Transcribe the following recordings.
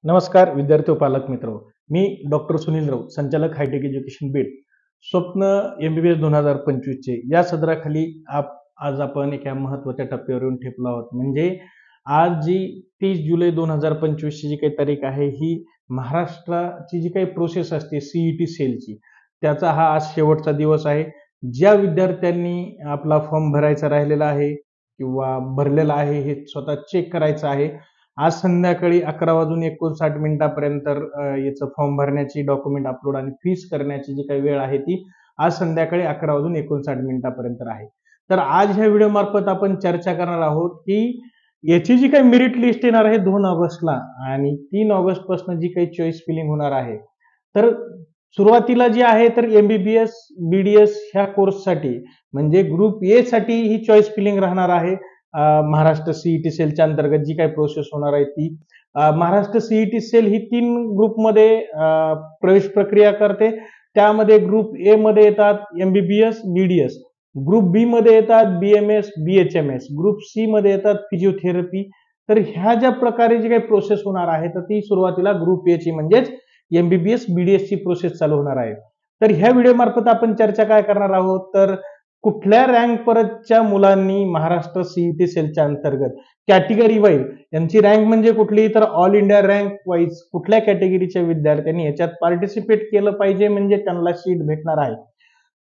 नमस्कार विद्यार्थी व पालक मित्र, मी डॉक्टर सुनील राऊत, संचालक हायटेक एज्युकेशन बीड. स्वप्न MBBS 2025 चे या सदराखाली आज आपण एका महत्त्वाच्या टप्प्यावर येऊन ठेपलो आहोत. म्हणजे आज जी 30 जुलै 2025 ची जी काही तारीख आहे, ही महाराष्ट्राची जी काही प्रोसेस असते CET सेलची, त्याचा हा आज शेवटचा दिवस आहे. ज्या विद्यार्थ्यांनी आपला फॉर्म भरायचा राहिलेला आहे किंवा भरलेला आहे, हे स्वतः चेक करायचं आहे. आज संध्याकाळी 11:59 याचं फॉर्म भरण्याची, डॉक्युमेंट अपलोड आणि फीस करण्याची जी काही वेळ आहे ती आज संध्याकाळी 11:59 आहे. तर आज ह्या व्हिडिओ मार्फत आपण चर्चा करणार आहोत की याची जी काही मेरिट लिस्ट येणार आहे 2 ऑगस्टला आणि 3 ऑगस्ट पासून जी काही चॉईस फिलिंग होणार आहे, तर सुरुवातीला जी आहे तर MBBS BDS ह्या कोर्ससाठी म्हणजे ग्रुप ए साठी ही चॉईस फिलिंग राहणार आहे. महाराष्ट्र CET सेलच्या अंतर्गत जी काही प्रोसेस होणार आहे ती महाराष्ट्र CET सेल ही 3 ग्रुपमध्ये प्रवेश प्रक्रिया करते. त्यामध्ये ग्रुप ए मध्ये येतात MBBS BDS, ग्रुप बी मध्ये येतात BMS BHMS, ग्रुप सी मध्ये येतात फिजिओथेरपी. तर ह्या ज्या प्रकारे जी काही प्रोसेस होणार आहे तर ती सुरुवातीला ग्रुप ए ची म्हणजेच MBBS BDS ची प्रोसेस चालू होणार आहे. तर ह्या व्हिडिओ मार्फत आपण चर्चा काय करणार आहोत, तर कुठल्या रँक परतच्या मुलांनी महाराष्ट्र CET सेलच्या अंतर्गत कॅटेगरी वाईज यांची रँक म्हणजे कुठली, तर ऑल इंडिया रँक वाईज कुठल्या कॅटेगरीच्या विद्यार्थ्यांनी याच्यात पार्टिसिपेट केलं पाहिजे म्हणजे त्यांना सीट भेटणार आहे.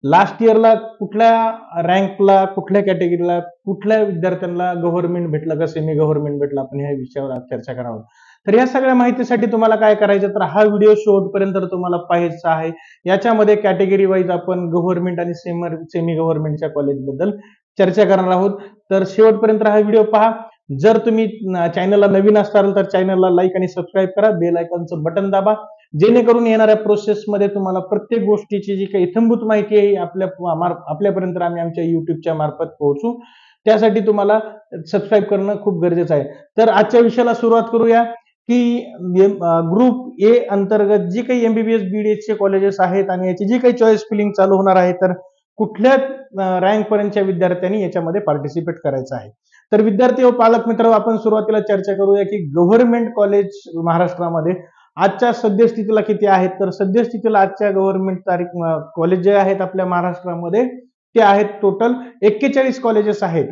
लास्ट इयरला कुठल्या रँकला, कुठल्या कॅटेगरीला, कुठल्या विद्यार्थ्यांना गव्हर्नमेंट भेटलं का सेमी गव्हर्नमेंट भेटलं, आपण ह्या विषयावर आज चर्चा करणार आहोत. तर या सगळ्या माहितीसाठी तुम्हाला काय करायचं, तर हा व्हिडिओ शेवटपर्यंत तुम्हाला पाहायचा आहे. याच्यामध्ये कॅटेगरी वाईज आपण गव्हर्नमेंट आणि सेमी गव्हर्नमेंटच्या कॉलेजबद्दल चर्चा करणार आहोत. तर शेवटपर्यंत हा व्हिडिओ पहा. जर तुम्ही चॅनलला नवीन असाल तर चॅनलला लाईक आणि सबस्क्राईब करा, बेल आयकॉनचं बटन दाबा, जेणेकरून येणाऱ्या प्रोसेसमध्ये तुम्हाला प्रत्येक गोष्टीची जी काही इत्थंभूत माहिती आहे आपल्यापर्यंत आम्ही आमच्या युट्यूबच्या मार्फत पोहोचू. त्यासाठी तुम्हाला सबस्क्राईब करणं खूप गरजेचं आहे. तर आजच्या विषयाला सुरुवात करूया की ग्रुप ए अंतर्गत जी काही MBBS BDS चे कॉलेजेस आहेत आणि याची जी काही चॉईस फिलिंग चालू होणार आहे, तर कुठल्या रँक पर्यंतच्या विद्यार्थ्यांनी याच्यामध्ये पार्टिसिपेट करायचं आहे. तर विद्यार्थी व पालक मित्र, आपण सुरुवातीला चर्चा करूया की गव्हर्नमेंट कॉलेज महाराष्ट्रामध्ये आजच्या सद्यस्थितीला किती आहेत. तर सद्यस्थितीला आजच्या गव्हर्नमेंट कॉलेज जे आहेत आपल्या महाराष्ट्रामध्ये ते आहेत टोटल 41 कॉलेजेस आहेत.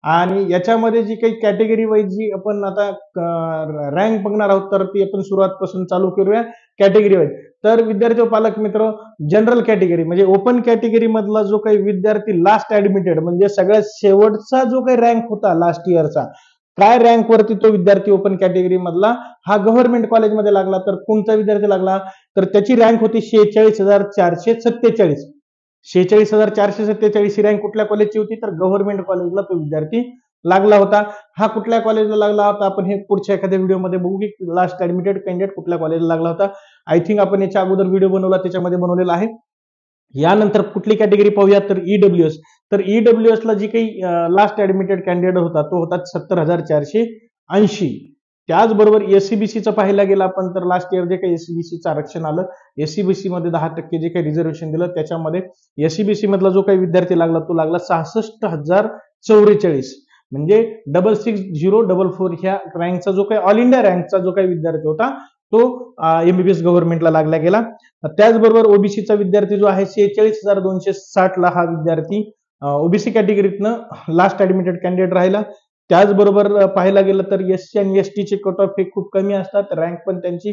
आणि याच्यामध्ये जी काही कॅटेगरी वाईज जी आपण आता रँक बघणार आहोत, तर ती आपण सुरुवातपासून चालू करूया. कॅटेगरी वाईज तर विद्यार्थी व पालक मित्र, जनरल कॅटेगरी म्हणजे ओपन कॅटेगरी मधला जो काही विद्यार्थी लास्ट ऍडमिटेड म्हणजे सगळ्यात शेवटचा जो काही रँक होता लास्ट इयरचा, काय रँक वरती तो विद्यार्थी ओपन कॅटेगरी मधला हा गव्हर्नमेंट कॉलेजमध्ये लागला, तर कोणता विद्यार्थी लागला, तर त्याची रँक होती 46,447. 46,447 ही रँक कुठल्या कॉलेजची होती, तर गव्हर्नमेंट कॉलेजला तो विद्यार्थी लागला होता. हा कुठल्या कॉलेजला लागला होता आपण हे पुढच्या एखाद्या व्हिडिओमध्ये बघू की लास्ट ऍडमिटेड कॅन्डिडेट कुठल्या कॉलेजला लागला होता. आय थिंक आपण याच्या अगोदर व्हिडिओ बनवला, त्याच्यामध्ये बनवलेला आहे. यानंतर कुठली कॅटेगरी पाहूया, तर EWS. तर EWS ला जी काही लास्ट ऍडमिटेड कॅन्डिडेट होता तो होता 70,480. त्याचबरोबर SCBCचं पाहायला गेलं आपण, तर लास्ट इयर जे काही SCBCचं आरक्षण आलं, SCBC मध्ये 10% जे काही रिझर्वेशन दिलं, त्याच्यामध्ये SCBC मधला जो काही विद्यार्थी लागला तो लागला 66,044. म्हणजे 66,044 ह्या रँकचा जो काही ऑल इंडिया रँकचा जो काही विद्यार्थी होता तो MBBS गव्हर्नमेंटला लागला गेला. त्याचबरोबर ओबीसीचा विद्यार्थी जो आहे 46,260 ला हा विद्यार्थी ओबीसी कॅटेगरीतनं लास्ट ऍडमिटेड कॅन्डिडेट राहिला. त्याचबरोबर पाहायला गेलं तर SC आणि ST चे कट ऑफ हे खूप कमी असतात, रँक पण त्यांची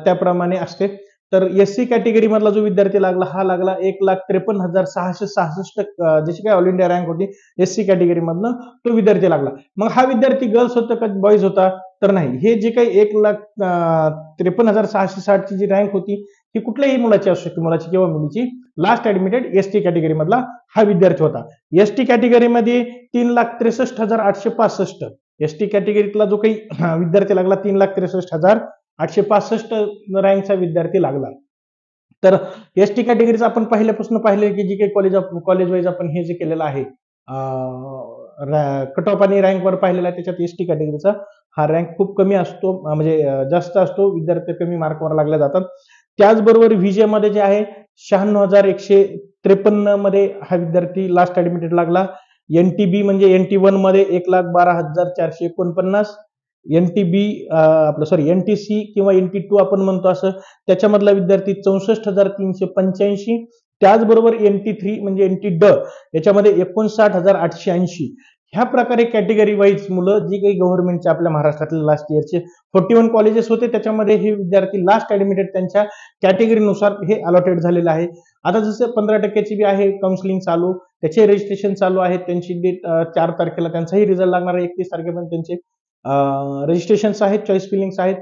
त्याप्रमाणे असते. तर SC कॅटेगरी मधला जो विद्यार्थी लागला हा लागला 1,53,666, जशी काय ऑल इंडिया रँक होती SC कॅटेगरी मधनं तो विद्यार्थी लागला. मग हा विद्यार्थी गर्ल्स होता का बॉईज होता, तर नाही. हे जे काही 1,53,660 ची जी रँक होती ही कुठल्याही मुलाची असू शकते, मुलाची किंवा मुलीची. लास्ट ऍडमिटेड ST कॅटेगरी मधला हा विद्यार्थी होता. ST कॅटेगरीमध्ये 3,63,865. ST कॅटेगरीतला जो काही विद्यार्थी लागला 3,63,865 रँकचा विद्यार्थी लागला. तर ST कॅटेगरीचं आपण पहिल्यापासून पाहिले की जी काही कॉलेज वाईज आपण हे जे केलेलं आहे कट ऑफ आणि रँक वर पाहिलेला आहे, त्याच्यात ST कॅटेगरीचा हा रँक खूप कमी असतो, म्हणजे जास्त असतो, विद्यार्थी कमी मार्कवर लागले जातात. त्याचबरोबर VJ मध्ये जे आहे 96,153 मध्ये हा विद्यार्थी लास्ट ऍडमिटेड लागला. NTB म्हणजे NT1 मध्ये 1,12,449. NTB आपलं सॉरी NTC किंवा NT2 आपण म्हणतो असं, त्याच्यामधला विद्यार्थी 64,385. त्याचबरोबर NT3 म्हणजे NT याच्यामध्ये 59,880. ह्या प्रकारे कॅटेगरी वाईज मुलं जी काही गव्हर्नमेंटचे आपल्या महाराष्ट्रातले लास्ट इयरचे 41 कॉलेजेस होते, त्याच्यामध्ये हे विद्यार्थी लास्ट ऍडमिटेड त्यांच्या कॅटेगरीनुसार हे अलॉटेड झालेलं आहे. आता जसं 15% बी आहे काउन्सिलिंग चालू, त्याचे रजिस्ट्रेशन चालू आहे. त्यांची डेट 4 तारखेला त्यांचाही रिझल्ट लागणार आहे. 31 तारखेपर्यंत त्यांचे रजिस्ट्रेशन आहेत, चॉईस फिलिंग्स आहेत.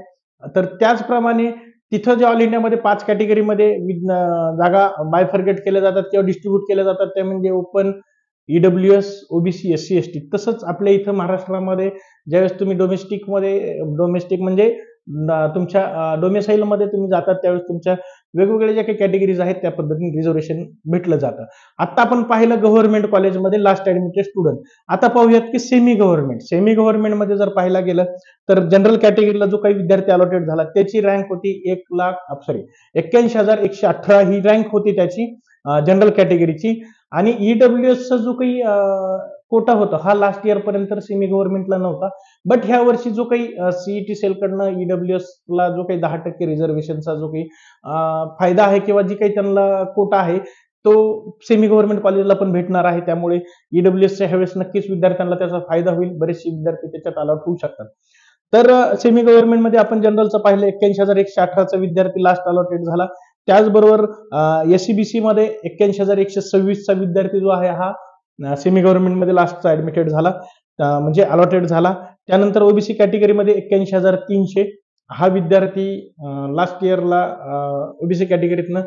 तर त्याचप्रमाणे तिथं जे ऑल इंडियामध्ये 5 कॅटेगरीमध्ये जागा बायफर्गेट केल्या जातात किंवा डिस्ट्रीब्यूट केल्या जातात, ते म्हणजे open, EWS, OBC, SC, ST. तसंच आपल्या इथं महाराष्ट्रामध्ये ज्यावेळेस तुम्ही डोमेस्टिक म्हणजे तुमच्या डोमेसाईलमध्ये तुम्ही जातात, त्यावेळेस तुमच्या वेगवेगळ्या ज्या काही कॅटेगरीज आहेत त्या पद्धतीने रिझर्वेशन भेटलं जातं. आता आपण पाहिलं गव्हर्नमेंट कॉलेजमध्ये लास्ट ऍडमिटेड स्टुडंट. आता पाहूयात की सेमी गव्हर्नमेंटमध्ये जर पाहायला गेलं तर जनरल कॅटेगरीला जो काही विद्यार्थी अलॉटेड झाला त्याची रँक होती 81,118 ही रँक होती त्याची जनरल कॅटेगरीची. आणि EWSचा जो काही कोटा होता हा लास्ट इयर पर्यंत सेमी गव्हर्नमेंटला नव्हता, बट ह्या वर्षी जो काही CET सेलकडनं EWSला जो काही 10% रिझर्वेशनचा जो काही फायदा आहे किंवा जी काही त्यांना कोटा आहे तो सेमी गव्हर्नमेंट कॉलेजला पण भेटणार आहे. त्यामुळे EWSच्या ह्यावेळेस नक्कीच विद्यार्थ्यांना त्याचा फायदा होईल. बरेचसे विद्यार्थी त्याच्यात अलॉट होऊ शकतात. तर सेमी गव्हर्नमेंटमध्ये आपण जनरलचं पाहिलं 81,118चा विद्यार्थी लास्ट अलॉटेड झाला. त्याचबरोबर SCBC मध्ये 81,126चा विद्यार्थी जो आहे हा सेमी गव्हर्नमेंटमध्ये लास्टचा ऍडमिटेड झाला, म्हणजे अलॉटेड झाला. त्यानंतर OBC कॅटेगरीमध्ये 81,300 हा विद्यार्थी लास्ट इयरला OBC कॅटेगरीतनं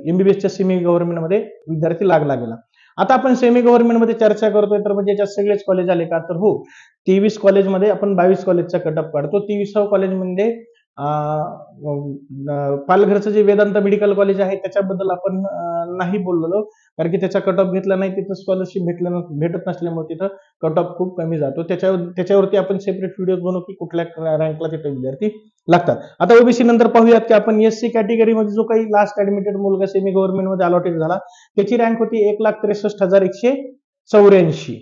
MBBSच्या सेमी गव्हर्नमेंटमध्ये विद्यार्थी लागला गेला. आता आपण सेमी गव्हर्नमेंटमध्ये चर्चा करतोय तर म्हणजे याच्यात सगळेच कॉलेज आले का, तर हो, 23 कॉलेजमध्ये आपण 22 कॉलेजचा कटअप काढतो. 23व कॉलेज म्हणजे पालघरचं जे वेदांत मेडिकल कॉलेज आहे त्याच्याबद्दल आपण नाही बोललो, कारण की त्याचा कट ऑफ घेतला नाही, तिथं स्कॉलरशिप भेटत नसल्यामुळे तिथं कट ऑफ खूप कमी जातो. त्याच्यावरती आपण सेपरेट व्हिडिओ बनवू की कुठल्या रँकला तिथे विद्यार्थी लागतात. आता OBC नंतर पाहूयात की आपण SC कॅटेगरीमध्ये जो काही लास्ट ऍडमिटेड मुलगा सेमी गव्हर्नमेंटमध्ये अलॉटेड झाला त्याची रँक होती 1,63,184.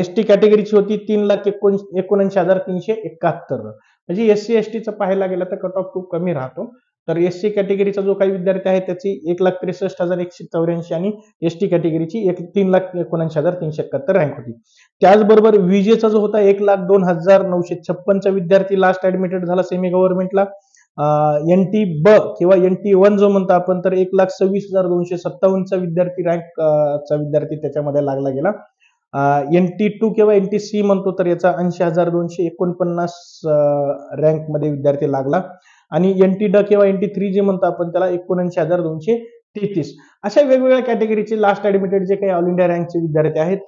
ST कॅटेगरीची होती 3,79,371. म्हणजे SC STचं पाहायला गेलं तर कट ऑफ खूप कमी राहतो. तर SC कॅटेगरीचा जो काही विद्यार्थी आहे त्याची 1,63,184 आणि ST कॅटेगरीची 3,79,371 रँक होती. त्याचबरोबर विजेचा जो होता 1,02,956चा विद्यार्थी लास्ट ऍडमिटेड झाला सेमी गव्हर्नमेंटला. NT-ब किंवा NT-1 जो म्हणतो आपण तर 1,26,257चा विद्यार्थी रँकचा विद्यार्थी त्याच्यामध्ये लागला गेला. NT2 किंवा NTC म्हणतो तर याचा 80,249 रँक मध्ये विद्यार्थी लागला. आणि NT-ड किंवा NT3 जे म्हणतो आपण त्याला 79,233. अशा वेगवेगळ्या कॅटेगरीचे लास्ट ऍडमिटेड जे काही ऑल इंडिया रँकचे विद्यार्थी आहेत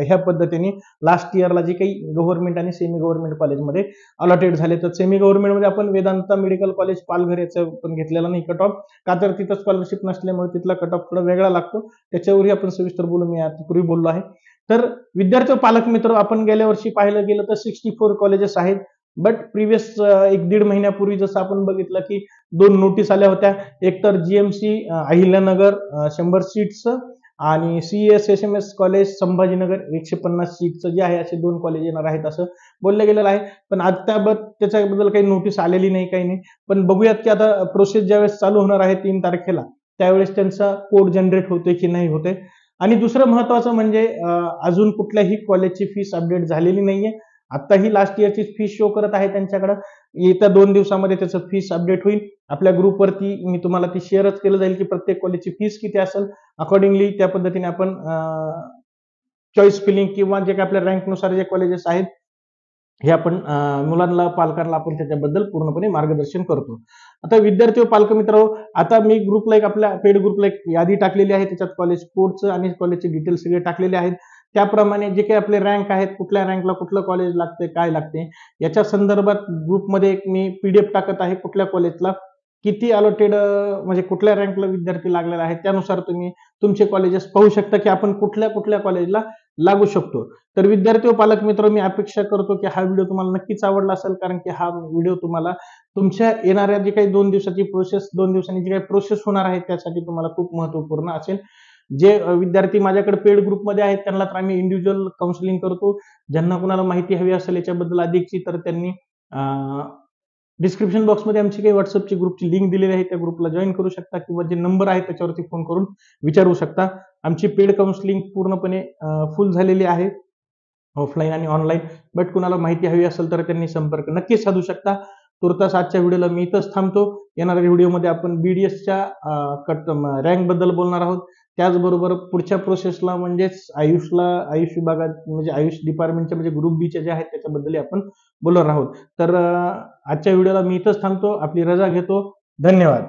ह्या पद्धतीने लास्ट इयरला जे काही गव्हर्नमेंट आणि सेमी गव्हर्नमेंट कॉलेजमध्ये अलॉटेड झाले. तर सेमी गव्हर्नमेंटमध्ये आपण वेदांता मेडिकल कॉलेज पालघर याचं पण घेतलेला नाही कट ऑफ, का तर तिथं स्कॉलरशिप नसल्यामुळे तिथला कट ऑफ थोडा वेगळा लागतो. त्याच्यावरही आपण सविस्तर बोलू, मी यापूर्वी बोललो आहे. तर विद्यार्थी व पालक मित्र, आपण गेल्या वर्षी पाहायला गेलं तर 64 कॉलेजेस आहेत, बट प्रिव्हियस 1-1.5 महिन्यापूर्वी जसं आपण बघितलं की 2 नोटीस आल्या होत्या. एक तर GMC अहिल्यानगर 100 सीट्स आणि CSSMS कॉलेज संभाजीनगर 150 सीटचं जे आहे असे 2 कॉलेज येणार आहेत असं बोललं गेलेलं आहे. पण त्याच्याबद्दल काही नोटीस आलेली नाही, काही नाही. पण बघूयात की आता प्रोसेस ज्यावेळेस चालू होणार आहे 3 तारखेला त्यावेळेस त्यांचा कोड जनरेट होतोय की नाही होते. आणि दुसरं महत्वाचं म्हणजे अजून कुठल्याही कॉलेजची फीस अपडेट झालेली नाहीये. आताही लास्ट इयरची फीस शो करत आहे त्यांच्याकडे. येत्या 2 दिवसामध्ये त्याचं फीस अपडेट होईल. आपल्या ग्रुपवरती मी तुम्हाला ती शेअरच केलं जाईल की प्रत्येक कॉलेजची फीस किती असेल. अकॉर्डिंगली त्या पद्धतीने आपण चॉईस फिलिंग किंवा जे काही आपल्या रँकनुसार जे कॉलेजेस आहेत हे आपण मुलांना, पालकांना आपण त्याच्याबद्दल पूर्णपणे मार्गदर्शन करतो. आता विद्यार्थी व पालक मित्र, आता मी ग्रुपला एक आपल्या पेड ग्रुपला एक यादी टाकलेली आहे. त्याच्यात कॉलेज कोडचं आणि कॉलेजचे डिटेल्स सगळे टाकलेले आहेत. त्याप्रमाणे जे काही आपले रँक आहेत, कुठल्या रँकला कुठलं कॉलेज लागते, काय लागते, याच्या संदर्भात ग्रुपमध्ये एक मी PDF टाकत आहे. कुठल्या कॉलेजला किती अलॉटेड म्हणजे कुठल्या रँकला विद्यार्थी लागलेला आहे त्यानुसार तुम्ही तुमचे कॉलेजेस पाहू शकता की आपण कुठल्या कुठल्या कॉलेजला लागू शकतो. तर विद्यार्थी व पालक मित्र, मी अपेक्षा करतो की हा व्हिडिओ तुम्हाला नक्कीच आवडला असेल, कारण की हा व्हिडिओ तुम्हाला तुमच्या येणाऱ्या जे काही 2 दिवसाची प्रोसेस, 2 दिवसांनी जी काही प्रोसेस होणार आहे त्यासाठी तुम्हाला खूप महत्वपूर्ण असेल. जे विद्यार्थी माझ्याकडे पेड ग्रुपमध्ये आहेत त्यांना तर आम्ही इंडिव्हिज्युअल काउन्सिलिंग करतो. ज्यांना कुणाला माहिती हवी असेल याच्याबद्दल अधिकची तर त्यांनी डिस्क्रिप्शन बॉक्समध्ये आमची काही व्हॉट्सअपची ग्रुपची लिंक दिलेली आहे, त्या ग्रुपला जॉईन करू शकता किंवा जे नंबर आहे त्याच्यावरती फोन करून विचारू शकता. आमची पेड काउन्सिलिंग पूर्णपणे फुल झालेली आहे, ऑफलाईन आणि ऑनलाईन. बट कुणाला माहिती हवी असेल तर त्यांनी संपर्क नक्कीच साधू शकता. तुर्तास आजच्या व्हिडिओला मी इथंच थांबतो. येणाऱ्या व्हिडिओमध्ये आपण BDSच्या रँक बद्दल बोलणार आहोत. त्याचबरोबर पुढच्या प्रोसेसला म्हणजेच आयुष विभागात म्हणजे आयुष डिपार्टमेंटच्या म्हणजे ग्रुप बीचे जे आहेत त्याच्याबद्दल आपण बोलणार आहोत. तर आजच्या व्हिडिओला मी इथंच थांबतो. आपली रजा घेतो. धन्यवाद.